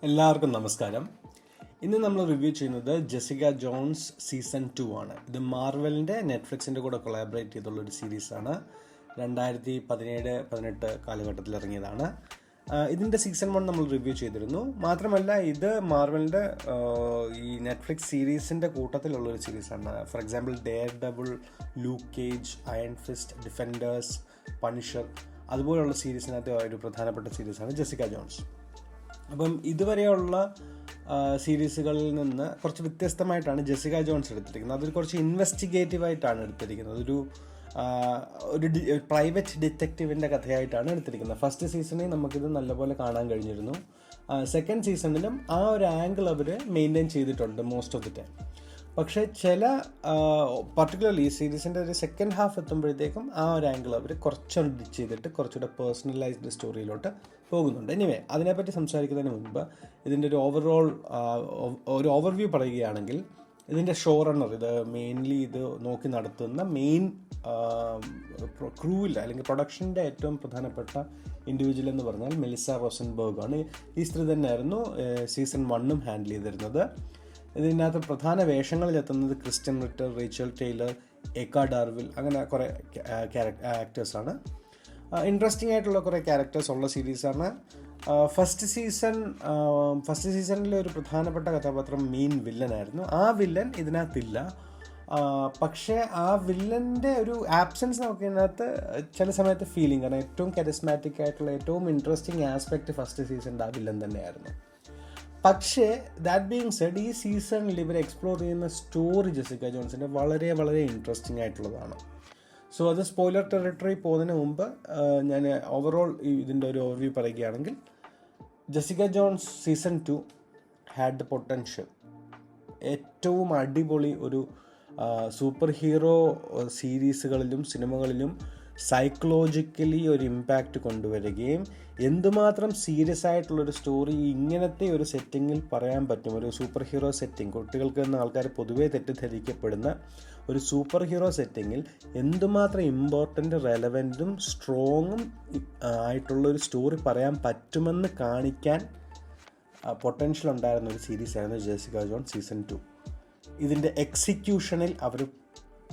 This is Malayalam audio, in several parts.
എല്ലാവർക്കും നമസ്കാരം. ഇന്ന് നമ്മൾ റിവ്യൂ ചെയ്യുന്നത് ജെസിക്ക ജോൺസ് സീസൺ 2 ആണ്. ഇത് മാർവലിൻ്റെ നെറ്റ്ഫ്ലിക്സിൻ്റെ കൂടെ കൊളാബറേറ്റ് ചെയ്തുള്ളൊരു സീരീസാണ്. 2017-18 കാലഘട്ടത്തിൽ ഇറങ്ങിയതാണ്. ഇതിൻ്റെ സീസൺ 1 നമ്മൾ റിവ്യൂ ചെയ്തിരുന്നു. മാത്രമല്ല ഇത് മാർവലിൻ്റെ ഈ നെറ്റ്ഫ്ലിക്സ് സീരീസിൻ്റെ കൂട്ടത്തിലുള്ളൊരു സീരീസാണ്. For example Daredevil, Luke Cage, Iron Fist, Defenders, Punisher അതുപോലുള്ള സീരീസിനകത്ത് ഒരു പ്രധാനപ്പെട്ട സീരീസാണ് ജെസിക്ക ജോൺസ്. അപ്പം ഇതുവരെയുള്ള സീരീസുകളിൽ നിന്ന് കുറച്ച് വ്യത്യസ്തമായിട്ടാണ് ജെസിക്ക ജോൺസ് എടുത്തിരിക്കുന്നത്. അതൊരു കുറച്ച് ഇൻവെസ്റ്റിഗേറ്റീവായിട്ടാണ് എടുത്തിരിക്കുന്നത്. ഒരു പ്രൈവറ്റ് ഡിറ്റക്റ്റീവിൻ്റെ കഥയായിട്ടാണ് എടുത്തിരിക്കുന്നത്. ഫസ്റ്റ് സീസണിൽ നമുക്കിത് നല്ലപോലെ കാണാൻ കഴിഞ്ഞിരുന്നു. സെക്കൻഡ് സീസണിലും ആ ഒരു ആംഗിൾ അവർ മെയിൻറ്റെയിൻ ചെയ്തിട്ടുണ്ട് മോസ്റ്റ് ഓഫ് ദി ടൈം. പക്ഷേ ചില പർട്ടിക്കുലർലി ഈ സീരീസിൻ്റെ ഒരു സെക്കൻഡ് ഹാഫ് എത്തുമ്പോഴത്തേക്കും ആ ഒരു ആംഗിൾ അവർ കുറച്ചൊന്ന് ഡിച്ച് ചെയ്തിട്ട് കുറച്ചുകൂടെ പേഴ്സണലൈസ്ഡ് സ്റ്റോറിയിലോട്ട് പോകുന്നുണ്ട്. എനിവേ, അതിനെപ്പറ്റി സംസാരിക്കുന്നതിന് മുൻപ് ഇതിൻ്റെ ഒരു ഓവർവ്യൂ പറയുകയാണെങ്കിൽ, ഇതിൻ്റെ ഷോ റണ്ണർ, ഇത് മെയിൻലി ഇത് നോക്കി നടത്തുന്ന മെയിൻ ക്രൂവിൽ അല്ലെങ്കിൽ പ്രൊഡക്ഷൻ്റെ ഏറ്റവും പ്രധാനപ്പെട്ട ഇൻഡിവിജ്വൽ എന്ന് പറഞ്ഞാൽ മെലിസ റോസൻബർഗ് ആണ്. ഈ സ്ത്രീ തന്നെയായിരുന്നു സീസൺ 1 ഹാൻഡിൽ ചെയ്തിരുന്നത്. ഇതിനകത്ത് പ്രധാന വേഷങ്ങളിലെത്തുന്നത് ക്രിസ്റ്റ്യൻ റിറ്റർ, റേച്ചൽ ടൈലർ, എക്ക ഡാർവിൽ, അങ്ങനെ കുറേ ആക്ടേഴ്സാണ്. ഇൻട്രസ്റ്റിംഗ് ആയിട്ടുള്ള കുറേ ക്യാരക്ടേഴ്സ് ഉള്ള സീരീസാണ്. ഫസ്റ്റ് സീസണിലെ ഒരു പ്രധാനപ്പെട്ട കഥാപാത്രം മെയിൻ വില്ലനായിരുന്നു. ആ വില്ലൻ ഇതിനകത്തില്ല. പക്ഷേ ആ വില്ലൻ്റെ ഒരു ആബ്സെൻസ് നമുക്ക് ഇതിനകത്ത് ചില സമയത്ത് ഫീലിംഗ്, കാരണം ഏറ്റവും കരിസ്മാറ്റിക് ആയിട്ടുള്ള ഏറ്റവും ഇൻട്രസ്റ്റിംഗ് ആസ്പെക്റ്റ് ഫസ്റ്റ് സീസണിൻ്റെ ആ വില്ലൻ തന്നെയായിരുന്നു. പക്ഷേ ദാറ്റ് ബീയിങ് സെഡ്, ഈ സീസണിൽ ഇവർ എക്സ്പ്ലോർ ചെയ്യുന്ന സ്റ്റോറി ജെസിക്ക ജോൺസിൻ്റെ വളരെ വളരെ ഇൻട്രസ്റ്റിംഗ് ആയിട്ടുള്ളതാണ്. സോ അത് സ്പോയിലർ ടെറിട്ടറി പോകുന്നതിന് മുമ്പ് ഞാൻ ഓവറോൾ ഇതിൻ്റെ ഒരു ഓവർവ്യൂ പറയുകയാണെങ്കിൽ, Jessica Jones season 2 had the potential ഏറ്റവും അടിപൊളി ഒരു സൂപ്പർ ഹീറോ സീരീസുകളിലും സിനിമകളിലും സൈക്കോളജിക്കലി ഒരു ഇമ്പാക്റ്റ് കൊണ്ടുവരികയും എന്തുമാത്രം സീരിയസ് ആയിട്ടുള്ളൊരു സ്റ്റോറി ഇങ്ങനത്തെ ഒരു സെറ്റിങ്ങിൽ പറയാൻ പറ്റും. ഒരു സൂപ്പർ ഹീറോ സെറ്റിംഗ്, കുട്ടികൾക്ക് എന്ന ആൾക്കാർ പൊതുവേ തെറ്റിദ്ധരിക്കപ്പെടുന്ന ഒരു സൂപ്പർ ഹീറോ സെറ്റിങ്ങിൽ എന്തുമാത്രം ഇമ്പോർട്ടൻ്റ്, റെലവൻറ്റും സ്ട്രോങ്ങും ആയിട്ടുള്ളൊരു സ്റ്റോറി പറയാൻ പറ്റുമെന്ന് കാണിക്കാൻ പൊട്ടൻഷ്യൽ ഉണ്ടായിരുന്ന ഒരു സീരീസായിരുന്നു ജെസിക്ക ജോൺസ് സീസൺ 2. ഇതിൻ്റെ എക്സിക്യൂഷനിൽ അവർ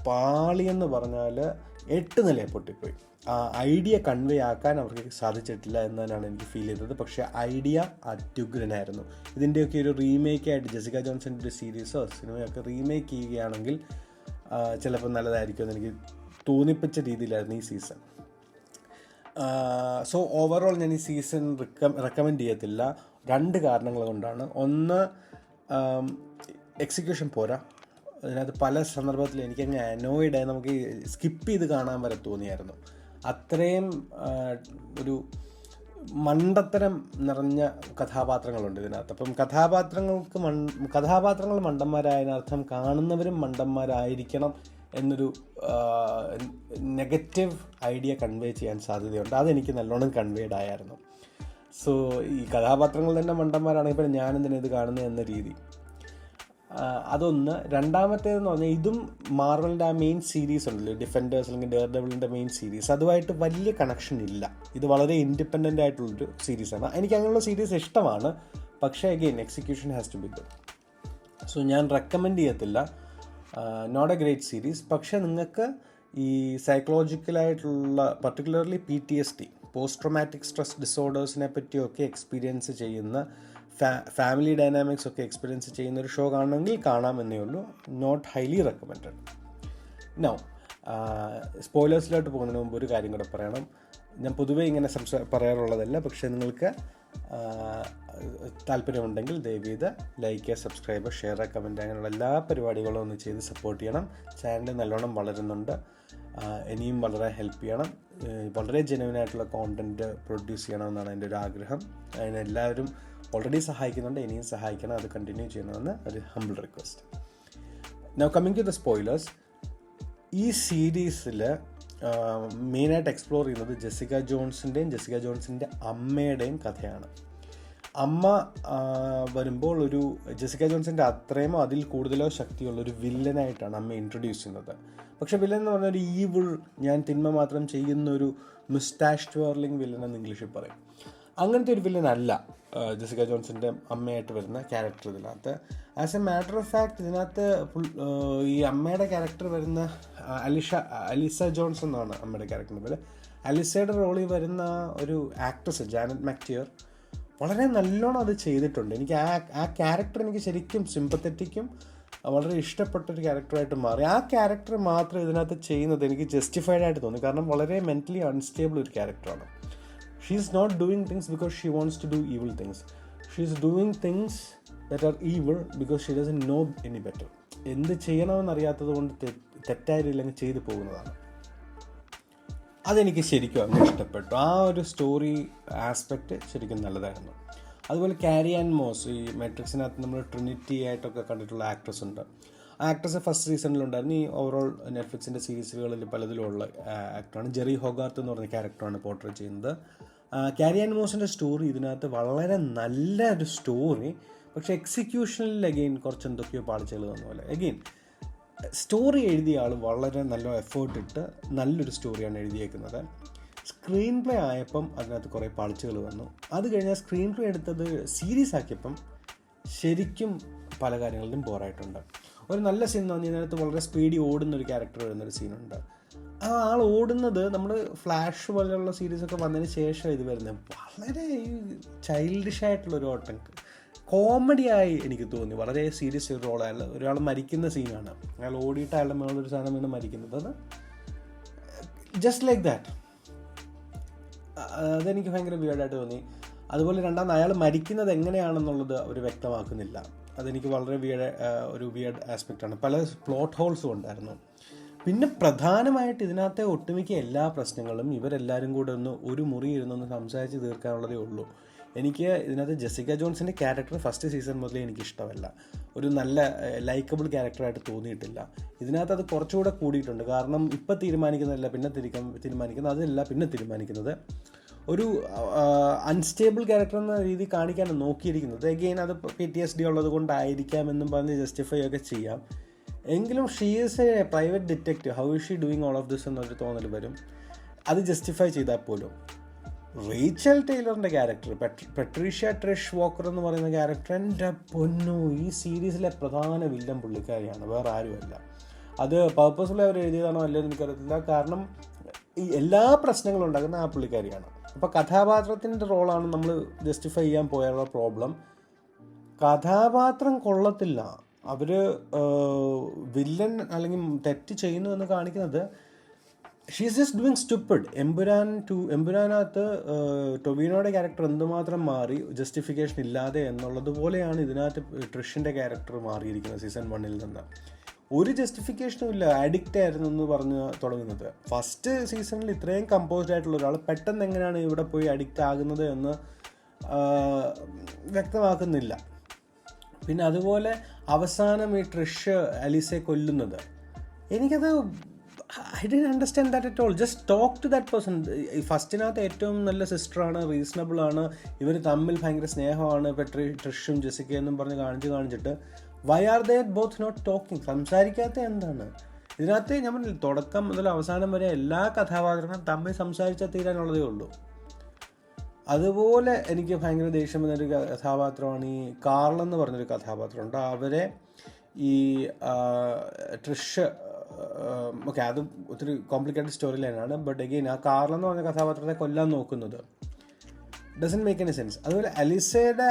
പാളിയെന്ന് പറഞ്ഞാൽ 8 നിലയെ പൊട്ടിപ്പോയി. ആ ഐഡിയ കൺവേ ആക്കാൻ അവർക്ക് സാധിച്ചിട്ടില്ല എന്നതാണ് എനിക്ക് ഫീൽ ചെയ്തത്. പക്ഷേ ഐഡിയ അത്യുഗ്രനായിരുന്നു. ഇതിൻ്റെയൊക്കെ ഒരു റീമേക്കായിട്ട് ജെസിക്ക ജോൺസിൻ്റെ ഒരു സീരീസോ സിനിമയൊക്കെ റീമേക്ക് ചെയ്യുകയാണെങ്കിൽ ചിലപ്പോൾ നല്ലതായിരിക്കും എന്ന് എനിക്ക് തോന്നിപ്പിച്ച രീതിയിലായിരുന്നു ഈ സീസൺ. സോ ഓവറോൾ ഞാൻ ഈ സീസൺ റെക്കമെൻഡ് ചെയ്യത്തില്ല. 2 കാരണങ്ങൾ കൊണ്ടാണ്. ഒന്ന്, എക്സിക്യൂഷൻ പോരാ. അതിനകത്ത് പല സന്ദർഭത്തിൽ എനിക്കങ്ങ് അനോയിഡായി, നമുക്ക് സ്കിപ്പ് ചെയ്ത് കാണാൻ വരെ തോന്നിയായിരുന്നു. അത്രയും ഒരു മണ്ടത്തരം നിറഞ്ഞ കഥാപാത്രങ്ങളുണ്ട് ഇതിനകത്ത്. അപ്പം കഥാപാത്രങ്ങൾ മണ്ടന്മാരായതിനർത്ഥം കാണുന്നവരും മണ്ടന്മാരായിരിക്കണം എന്നൊരു നെഗറ്റീവ് ഐഡിയ കൺവേ ചെയ്യാൻ സാധ്യതയുണ്ട്. അതെനിക്ക് നല്ലോണം കൺവേഡ് ആയിരുന്നു. സോ ഈ കഥാപാത്രങ്ങൾ തന്നെ മണ്ടന്മാരാണെങ്കിൽ പിന്നെ ഞാനെന്തിനാ ഇത് കാണുന്നത് എന്ന രീതി. അതൊന്ന്. രണ്ടാമത്തേതെന്ന് പറഞ്ഞാൽ, ഇതും മാർവലിൻ്റെ ആ മെയിൻ സീരീസ് ഉണ്ടല്ലോ, ഡിഫെൻഡേഴ്സ് അല്ലെങ്കിൽ ഡെയർഡെവിളിൻ്റെ മെയിൻ സീരീസ്, അതുമായിട്ട് വലിയ കണക്ഷൻ ഇല്ല. ഇത് വളരെ ഇൻഡിപെൻഡൻ്റ് ആയിട്ടുള്ളൊരു സീരീസാണ്. എനിക്ക് അങ്ങനെയുള്ള സീരീസ് ഇഷ്ടമാണ്. പക്ഷേ again execution has to be good. So ഞാൻ റെക്കമെൻഡ് ചെയ്യത്തില്ല. Not a great series. പക്ഷേ നിങ്ങൾക്ക് ഈ സൈക്കോളജിക്കലായിട്ടുള്ള, particularly PTSD, post traumatic stress ഡിസോർഡേഴ്സിനെ പറ്റിയൊക്കെ എക്സ്പീരിയൻസ് ചെയ്യുന്ന, ഫാമിലി ഡൈനാമിക്സ് ഒക്കെ എക്സ്പീരിയൻസ് ചെയ്യുന്ന ഒരു ഷോ കാണണമെങ്കിൽ കാണാമെന്നേ ഉള്ളൂ. Not highly recommended. നോ, സ്പോയിലേഴ്സിലോട്ട് പോകുന്നതിന് മുമ്പ് ഒരു കാര്യം കൂടെ പറയണം. ഞാൻ പൊതുവേ ഇങ്ങനെ പറയാറുള്ളതല്ല, പക്ഷേ നിങ്ങൾക്ക് താല്പര്യമുണ്ടെങ്കിൽ ദയവീത് ലൈക്ക് ചെയ്യുക, സബ്സ്ക്രൈബ്, ഷെയർ, കമൻറ്റ്, അങ്ങനെയുള്ള എല്ലാ പരിപാടികളും ഒന്ന് ചെയ്ത് സപ്പോർട്ട് ചെയ്യണം. ചാനൽ നല്ലോണം വളരുന്നുണ്ട്. ഇനിയും വളരെ ഹെൽപ്പ് ചെയ്യണം. വളരെ ജെന്യുവനായിട്ടുള്ള കോണ്ടൻറ്റ് പ്രൊഡ്യൂസ് ചെയ്യണമെന്നാണ് എൻ്റെ ഒരു ആഗ്രഹം. അതിനെല്ലാവരും ഓൾറെഡി സഹായിക്കുന്നുണ്ട്, ഇനിയും സഹായിക്കണം. അത് കണ്ടിന്യൂ ചെയ്യണമെന്ന് ഒരു humble request. Now coming to the spoilers. ഈ സീരീസിൽ മെയിനായിട്ട് എക്സ്പ്ലോർ ചെയ്യുന്നത് ജെസിക്ക ജോൺസിൻ്റെ അമ്മയുടെയും കഥയാണ്. അമ്മ വരുമ്പോൾ ഒരു ജെസിക്ക ജോൺസിൻ്റെ അത്രയുമോ അതിൽ കൂടുതലോ ശക്തിയുള്ളൊരു വില്ലനായിട്ടാണ് അമ്മ ഇൻട്രൊഡ്യൂസ് ചെയ്യുന്നത്. പക്ഷെ വില്ലൻ എന്ന് പറഞ്ഞാൽ ഒരു ഈവിൾ, ഞാൻ തിന്മ മാത്രം ചെയ്യുന്നൊരു മുസ്റ്റാഷ് ട്വേർലിംഗ് വില്ലൻ എന്ന് ഇംഗ്ലീഷിൽ പറയും. അങ്ങനത്തെ ഒരു വില്ലൻ അല്ല ജെസിക്ക ജോൺസിൻ്റെ അമ്മയായിട്ട് വരുന്ന ക്യാരക്ടർ ഇതിനകത്ത്. As A matter of fact ഇതിനകത്ത് ഈ അമ്മയുടെ ക്യാരക്ടർ വരുന്ന അലിസ ജോൺസ് എന്നാണ് അമ്മയുടെ ക്യാരക്ടറിൻ്റെ പേര്. അലിസയുടെ റോളിൽ വരുന്ന ഒരു ആക്ട്രസ് ജാനറ്റ് മാക്ടിയർ വളരെ നല്ലോണം അത് ചെയ്തിട്ടുണ്ട്. എനിക്ക് ആ ക്യാരക്ടർ എനിക്ക് ശരിക്കും സിമ്പത്തറ്റിക്കും വളരെ ഇഷ്ടപ്പെട്ടൊരു ക്യാരക്ടറായിട്ട് മാറി. ആ ക്യാരക്ടർ മാത്രം ഇതിനകത്ത് ചെയ്യുന്നത് എനിക്ക് ജസ്റ്റിഫൈഡ് ആയിട്ട് തോന്നി. കാരണം വളരെ മെൻ്റലി അൺസ്റ്റേബിൾ ഒരു ക്യാരക്ടറാണ്. She is not doing things because she wants to do evil things. She is doing things that are evil because she doesn't know any better. എന്ത് ചെയ്യണമെന്നറിയാത്തത് കൊണ്ട് തെറ്റായ രീതിയിലങ്ങ് ചെയ്തു പോകുന്നതാണ്. അതെനിക്ക് ശരിക്കും അങ്ങ് ഇഷ്ടപ്പെട്ടു. ആ ഒരു സ്റ്റോറി ആസ്പെക്റ്റ് ശരിക്കും നല്ലതായിരുന്നു. അതുപോലെ കാരി ആൻ മോസ്, ഈ മാട്രിക്സിനകത്ത് നമ്മൾ ട്രിനിറ്റി ആയിട്ടൊക്കെ കണ്ടിട്ടുള്ള ആക്ട്രസ് ഉണ്ട്. ആ ആക്ട്രസ് ഫസ്റ്റ് സീസണിലുണ്ടായിരുന്നു. ഈ ഓവറോൾ നെറ്റ്ഫ്ലിക്സിൻ്റെ സീരീസുകളിൽ പലതിലുള്ള ആക്ടറാണ്. ജെറി ഹോഗാർത്ത് എന്ന് പറഞ്ഞ ക്യാരക്ടറാണ് പോർട്രേ ചെയ്യുന്നത്. കാരി ആൻ മോസിൻ്റെ സ്റ്റോറി ഇതിനകത്ത് വളരെ നല്ലൊരു സ്റ്റോറി, പക്ഷേ എക്സിക്യൂഷനിൽ അഗെയിൻ കുറച്ച് എന്തൊക്കെയോ പാളിച്ചകൾ വന്ന പോലെ. അഗെയിൻ സ്റ്റോറി എഴുതിയ ആൾ വളരെ നല്ല എഫേർട്ട് ഇട്ട് നല്ലൊരു സ്റ്റോറിയാണ് എഴുതിയേക്കുന്നത്. സ്ക്രീൻ പ്ലേ ആയപ്പം അതിനകത്ത് കുറേ പാളിച്ചകൾ വന്നു. അത് കഴിഞ്ഞാൽ സ്ക്രീൻ പ്ലേ എടുത്തത് സീരീസ് ആക്കിയപ്പം ശരിക്കും പല കാര്യങ്ങളിലും ബോറായിട്ടുണ്ട്. ഒരു നല്ല സീൻ എന്ന് പറഞ്ഞാൽ ഇതിനകത്ത് വളരെ സ്പീഡിൽ ഓടുന്നൊരു ക്യാരക്ടർ വരുന്നൊരു സീനുണ്ട്. ആ ആൾ ഓടുന്നത് നമ്മൾ ഫ്ലാഷ് പോലെയുള്ള സീരീസൊക്കെ വന്നതിന് ശേഷം ഇത് വരുന്നത് വളരെ ചൈൽഡിഷ് ആയിട്ടുള്ളൊരു ഓട്ടം, കോമഡിയായി എനിക്ക് തോന്നി. വളരെ സീരിയസ് ഒരു റോളാണ്. ഒരാൾ മരിക്കുന്ന സീനാണ്, അയാൾ ഓടിയിട്ട് അയാളുടെ മേളൊരു സാധനം വീണ് മരിക്കുന്നത്. അത് ജസ്റ്റ് ലൈക്ക് ദാറ്റ്. അതെനിക്ക് ഭയങ്കര വിയേർഡായിട്ട് തോന്നി. അതുപോലെ രണ്ടാമത് അയാൾ മരിക്കുന്നത് എങ്ങനെയാണെന്നുള്ളത് അവർ വ്യക്തമാക്കുന്നില്ല. അതെനിക്ക് വളരെ ഒരു വിയേർഡ് ആസ്പെക്റ്റാണ്. പല പ്ലോട്ട് ഹോൾസും ഉണ്ടായിരുന്നു. പിന്നെ പ്രധാനമായിട്ട് ഇതിനകത്തെ ഒട്ടുമിക്ക എല്ലാ പ്രശ്നങ്ങളും ഇവരെല്ലാവരും കൂടെ ഒരു മുറി ഇരുന്നൊന്ന് സംസാരിച്ച് തീർക്കാനുള്ളതേ ഉള്ളൂ. എനിക്ക് ഇതിനകത്ത് ജെസിക്ക ജോൺസിൻ്റെ ക്യാരക്ടർ ഫസ്റ്റ് സീസൺ മുതലേ എനിക്ക് ഇഷ്ടമല്ല. ഒരു നല്ല ലൈക്കബിൾ ക്യാരക്ടറായിട്ട് തോന്നിയിട്ടില്ല. ഇതിനകത്ത് അത് കുറച്ചുകൂടെ കൂടിയിട്ടുണ്ട്. കാരണം ഇപ്പം തീരുമാനിക്കുന്നതല്ല പിന്നെ തീരുമാനിക്കുന്നത്, അതല്ല പിന്നെ തീരുമാനിക്കുന്നത്. ഒരു അൺസ്റ്റേബിൾ ക്യാരക്ടർ എന്ന രീതി കാണിക്കാനാണ് നോക്കിയിരിക്കുന്നത്. അഗെയിൻ അത് PTSD ഉള്ളത് കൊണ്ടായിരിക്കാം എന്നും പറഞ്ഞ് ജസ്റ്റിഫൈ ഒക്കെ ചെയ്യാം. എങ്കിലും she is a private detective, how is she doing all of this എന്നൊരു തോന്നൽ വരും. അത് ജസ്റ്റിഫൈ ചെയ്താൽ പോലും റേച്ചൽ ടൈലറിൻ്റെ ക്യാരക്ടർ, പെട്രീഷ്യ ട്രിഷ് വോക്കർ എന്ന് പറയുന്ന ക്യാരക്ടർ, എൻ്റെ പൊന്നു, ഈ സീരീസിലെ പ്രധാന വില്ലൻ പുള്ളിക്കാരിയാണ്, വേറെ ആരുമല്ല. അത് പർപ്പസ്ഫുള്ളി അവർ എഴുതിയതാണോ അല്ലെന്ന് എനിക്കറിയത്തില്ല. കാരണം ഈ എല്ലാ പ്രശ്നങ്ങളും ഉണ്ടാക്കുന്ന ആ പുള്ളിക്കാരിയാണ്. അപ്പോൾ കഥാപാത്രത്തിൻ്റെ റോളാണ് നമ്മൾ ജസ്റ്റിഫൈ ചെയ്യാൻ പോയുള്ള പ്രോബ്ലം. കഥാപാത്രം കൊള്ളത്തില്ല. അവർ വില്ലൻ അല്ലെങ്കിൽ തെറ്റ് ചെയ്യുന്നു എന്ന് കാണിക്കുന്നത് she is just doing stupid. എമ്പുരാനകത്ത് ടൊവിനോയുടെ ക്യാരക്ടർ എന്തുമാത്രം മാറി ജസ്റ്റിഫിക്കേഷൻ ഇല്ലാതെ എന്നുള്ളതുപോലെയാണ് ഇതിനകത്ത് ട്രിഷിൻ്റെ ക്യാരക്ടർ മാറിയിരിക്കുന്നത് സീസൺ 1 നിന്ന്. ഒരു ജസ്റ്റിഫിക്കേഷനും ഇല്ല. അഡിക്റ്റ് ആയിരുന്നു എന്ന് പറഞ്ഞ് തുടങ്ങുന്നത്. ഫസ്റ്റ് സീസണിൽ ഇത്രയും കമ്പോസ്ഡ് ആയിട്ടുള്ള ഒരാൾ പെട്ടെന്ന് എങ്ങനെയാണ് ഇവിടെ പോയി അഡിക്റ്റ് ആകുന്നത് എന്ന് വ്യക്തമാക്കുന്നില്ല. പിന്നെ അതുപോലെ അവസാനം ഈ ട്രിഷ് അലീസയെ കൊല്ലുന്നത്, എനിക്കത് I didn't understand that at all. Just talk to that person. ഫസ്റ്റിനകത്ത് ഏറ്റവും നല്ല സിസ്റ്ററാണ്, റീസണബിൾ ആണ്, ഇവർ തമ്മിൽ ഭയങ്കര സ്നേഹമാണ്, ട്രിഷും ജെസിക്കയെന്നും പറഞ്ഞ് കാണിച്ചിട്ട് why are they both not talking? സംസാരിക്കാത്ത എന്താണ്? ഇതിനകത്ത് ഞാൻ പറഞ്ഞില്ല, തുടക്കം മുതൽ അവസാനം വരെ എല്ലാ കഥാപാത്രങ്ങളും തമ്മിൽ സംസാരിച്ചാൽ തീരാനുള്ളതേ ഉള്ളൂ. അതുപോലെ എനിക്ക് ഭയങ്കര ദേഷ്യം വന്നൊരു കഥാപാത്രമാണ് ഈ കാർൾ എന്ന് പറഞ്ഞൊരു കഥാപാത്രമുണ്ട്. അവരെ ഈ ട്രിഷ്, ഓക്കെ, അത് ഒത്തിരി കോംപ്ലിക്കേറ്റഡ് സ്റ്റോറി ലൈനാണ്. ബട്ട് അഗെയിൻ ആ കാർൾ എന്ന് പറഞ്ഞ കഥാപാത്രത്തെ കൊല്ലാൻ നോക്കുന്നത് ഡസൻറ്റ് മേക്ക് എനി സെൻസ്. അതുപോലെ അലിസയുടെ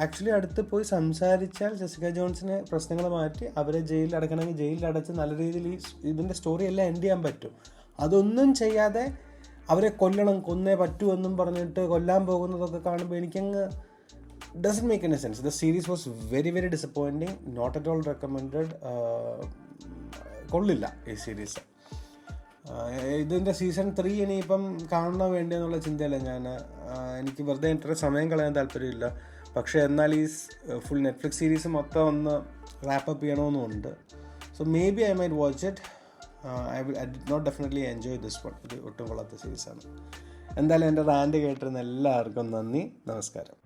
ആക്ച്വലി അടുത്ത് പോയി സംസാരിച്ചാൽ ജെസിക്ക ജോൺസിനെ പ്രശ്നങ്ങൾ മാറ്റി അവരെ ജയിലിൽ അടക്കണമെങ്കിൽ ജയിലിൽ അടച്ച് നല്ല രീതിയിൽ ഇതിൻ്റെ സ്റ്റോറി എല്ലാം എൻഡ് ചെയ്യാൻ പറ്റും. അതൊന്നും ചെയ്യാതെ അവരെ കൊന്നേ പറ്റൂ എന്നും പറഞ്ഞിട്ട് കൊല്ലാൻ പോകുന്നതൊക്കെ കാണുമ്പോൾ എനിക്കങ്ങ് doesn't make any sense. The series was very very disappointing, not at all recommended. കൊള്ളില്ല ഈ സീരീസ്. ഇതിൻ്റെ സീസൺ 3 ഇനിയിപ്പം കാണണോ വേണ്ടിയെന്നുള്ള ചിന്തയല്ല ഞാൻ. എനിക്ക് വെറുതെ ഇത്ര സമയം കളയാൻ താല്പര്യമില്ല. പക്ഷേ എന്നാൽ ഈ ഫുൾ നെറ്റ്ഫ്ലിക്സ് സീരീസ് മൊത്തം ഒന്ന് റാപ്പപ്പ് ചെയ്യണമെന്നുണ്ട്. So may be I might watch it. I did not definitely enjoy this one. ഇത് ഒട്ടും കൊള്ളാത്ത സീരീസാണ്. എന്തായാലും എൻ്റെ റാൻഡ് കേട്ടിരുന്ന എല്ലാവർക്കും നന്ദി, നമസ്കാരം.